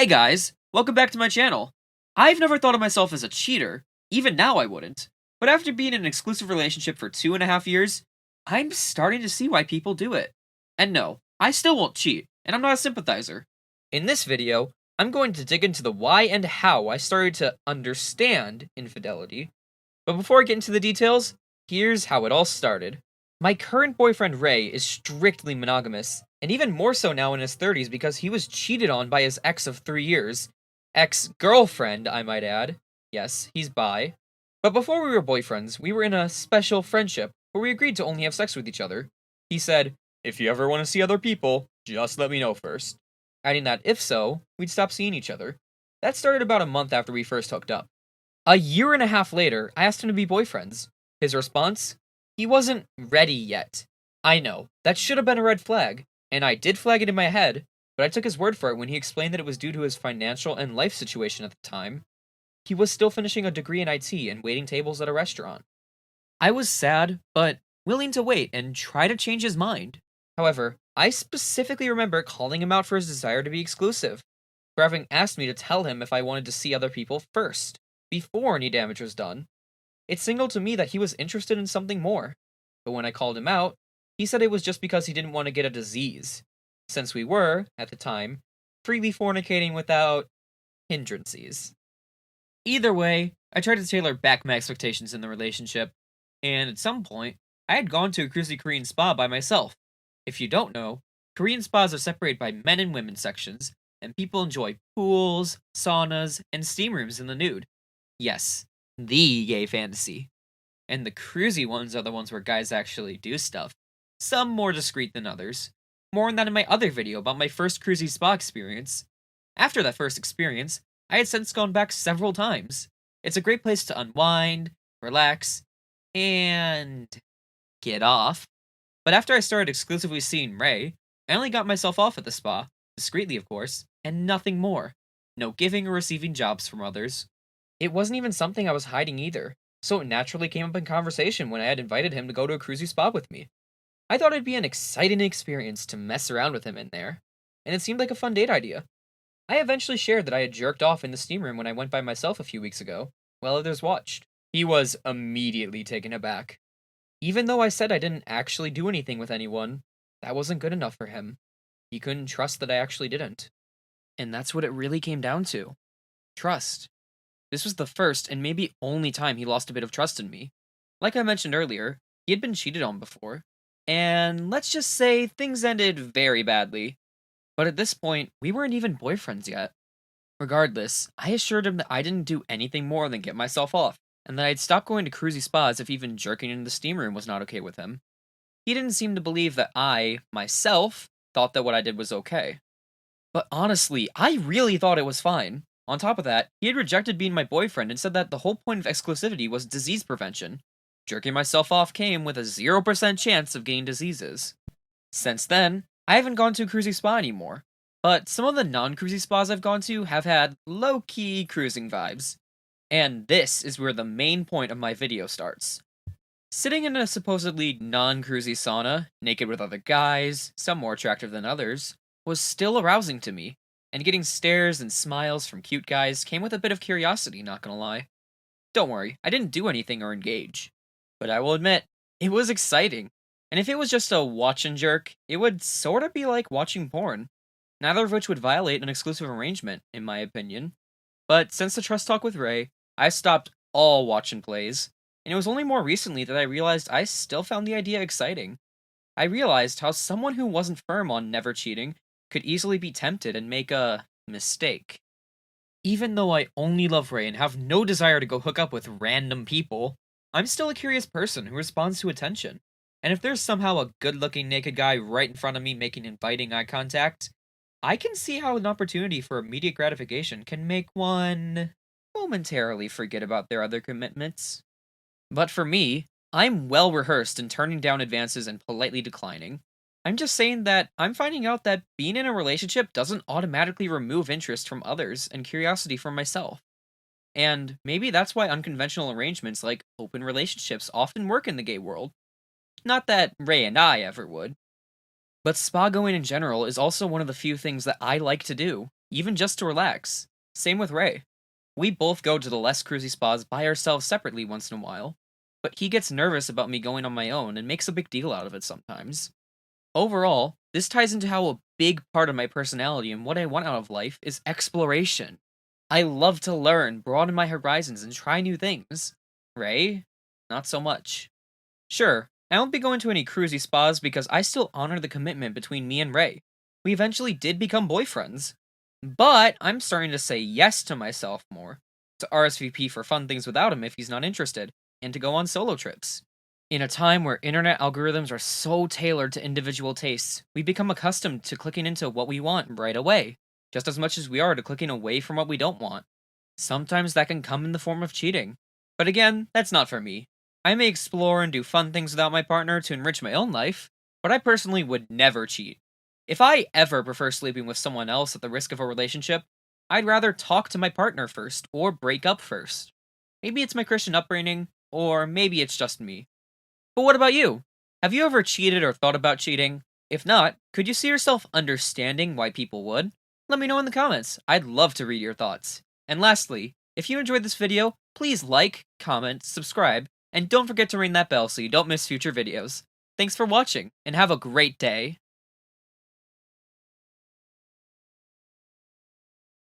Hey guys, welcome back to my channel. I've never thought of myself as a cheater, even now I wouldn't. But after being in an exclusive relationship for 2.5 years, I'm starting to see why people do it. And no, I still won't cheat, and I'm not a sympathizer. In this video, I'm going to dig into the why and how I started to understand infidelity. But before I get into the details, here's how it all started. My current boyfriend Ray is strictly monogamous, and even more so now in his 30s because he was cheated on by his ex of 3 years. Ex-girlfriend, I might add. Yes, he's bi. But before we were boyfriends, we were in a special friendship where we agreed to only have sex with each other. He said, "If you ever want to see other people, just let me know first." Adding that if so, we'd stop seeing each other. That started about a month after we first hooked up. A year and a half later, I asked him to be boyfriends. His response? He wasn't ready yet. I know, that should have been a red flag, and I did flag it in my head, but I took his word for it when he explained that it was due to his financial and life situation at the time. He was still finishing a degree in IT and waiting tables at a restaurant. I was sad, but willing to wait and try to change his mind. However, I specifically remember calling him out for his desire to be exclusive, for having asked me to tell him if I wanted to see other people first, before any damage was done. It signaled to me that he was interested in something more, but when I called him out, he said it was just because he didn't want to get a disease, since we were, at the time, freely fornicating without hindrances. Either way, I tried to tailor back my expectations in the relationship, and at some point, I had gone to a Cruy Korean Spa by myself. If you don't know, Korean spas are separated by men and women sections, and people enjoy pools, saunas, and steam rooms in the nude. Yes, the gay fantasy. And the cruisy ones are the ones where guys actually do stuff. Some more discreet than others. More on that in my other video about my first cruisy spa experience. After that first experience, I had since gone back several times. It's a great place to unwind, relax, and get off. But after I started exclusively seeing Ray, I only got myself off at the spa, discreetly of course, and nothing more. No giving or receiving jobs from others. It wasn't even something I was hiding either, so it naturally came up in conversation when I had invited him to go to a cruisy spa with me. I thought it'd be an exciting experience to mess around with him in there, and it seemed like a fun date idea. I eventually shared that I had jerked off in the steam room when I went by myself a few weeks ago, while others watched. He was immediately taken aback. Even though I said I didn't actually do anything with anyone, that wasn't good enough for him. He couldn't trust that I actually didn't. And that's what it really came down to. Trust. This was the first and maybe only time he lost a bit of trust in me. Like I mentioned earlier, he had been cheated on before. And let's just say things ended very badly. But at this point, we weren't even boyfriends yet. Regardless, I assured him that I didn't do anything more than get myself off, and that I'd stop going to cruisy spas if even jerking in the steam room was not okay with him. He didn't seem to believe that I, myself, thought that what I did was okay. But honestly, I really thought it was fine. On top of that, he had rejected being my boyfriend and said that the whole point of exclusivity was disease prevention. Jerking myself off came with a 0% chance of getting diseases. Since then, I haven't gone to a cruisy spa anymore, but some of the non-cruisy spas I've gone to have had low-key cruising vibes. And this is where the main point of my video starts. Sitting in a supposedly non-cruisy sauna, naked with other guys, some more attractive than others, was still arousing to me, and getting stares and smiles from cute guys came with a bit of curiosity, not gonna lie. Don't worry, I didn't do anything or engage. But I will admit, it was exciting. And if it was just a watch and jerk, it would sorta be like watching porn. Neither of which would violate an exclusive arrangement, in my opinion. But since the trust talk with Ray, I stopped all watch and plays, and it was only more recently that I realized I still found the idea exciting. I realized how someone who wasn't firm on never cheating could easily be tempted and make a mistake. Even though I only love Ray and have no desire to go hook up with random people, I'm still a curious person who responds to attention. And if there's somehow a good-looking naked guy right in front of me making inviting eye contact, I can see how an opportunity for immediate gratification can make one momentarily forget about their other commitments. But for me, I'm well rehearsed in turning down advances and politely declining. I'm just saying that I'm finding out that being in a relationship doesn't automatically remove interest from others and curiosity from myself. And maybe that's why unconventional arrangements like open relationships often work in the gay world. Not that Ray and I ever would. But spa going in general is also one of the few things that I like to do, even just to relax. Same with Ray. We both go to the less cruisy spas by ourselves separately once in a while, but he gets nervous about me going on my own and makes a big deal out of it sometimes. Overall, this ties into how a big part of my personality and what I want out of life is exploration. I love to learn, broaden my horizons, and try new things. Ray? Not so much. Sure, I won't be going to any cruisy spas because I still honor the commitment between me and Ray. We eventually did become boyfriends. But I'm starting to say yes to myself more, to RSVP for fun things without him if he's not interested, and to go on solo trips. In a time where internet algorithms are so tailored to individual tastes, we become accustomed to clicking into what we want right away, just as much as we are to clicking away from what we don't want. Sometimes that can come in the form of cheating. But again, that's not for me. I may explore and do fun things without my partner to enrich my own life, but I personally would never cheat. If I ever prefer sleeping with someone else at the risk of a relationship, I'd rather talk to my partner first or break up first. Maybe it's my Christian upbringing, or maybe it's just me. But what about you? Have you ever cheated or thought about cheating? If not, could you see yourself understanding why people would? Let me know in the comments. I'd love to read your thoughts. And lastly, if you enjoyed this video, please like, comment, subscribe, and don't forget to ring that bell so you don't miss future videos. Thanks for watching, and have a great day.